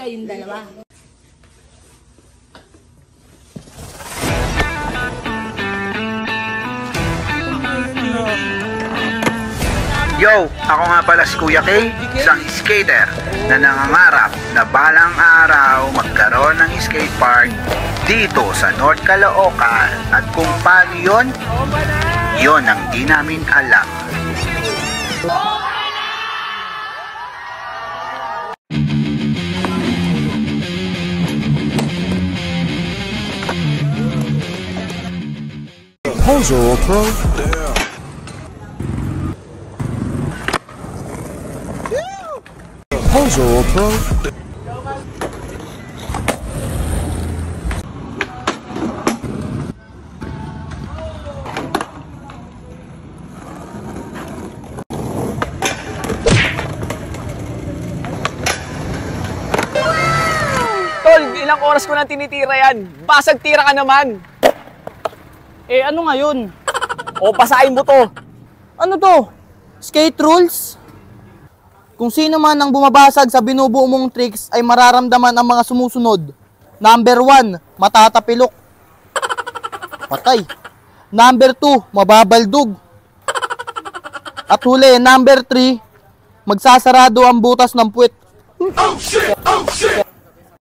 kayong dalawa. Yo! Ako nga pala si Kuya K, isang skater na nangangarap na balang araw magkaroon ng skate park dito sa North Caloocan. At kung paano yun ang di namin alam. Proposal Pro. Proposal Pro. Tol, ilang oras ko nang tinitira yan. Basag tira ka naman. Eh, ano ngayon? O, pasain mo to. Ano to? Skate rules? Kung sino man ang bumabasag sa binubuo mong tricks ay mararamdaman ang mga sumusunod. Number 1, matatapilok. Patay. Number 2, mababaldog. At huli, number 3, magsasarado ang butas ng puwet. Oh shit!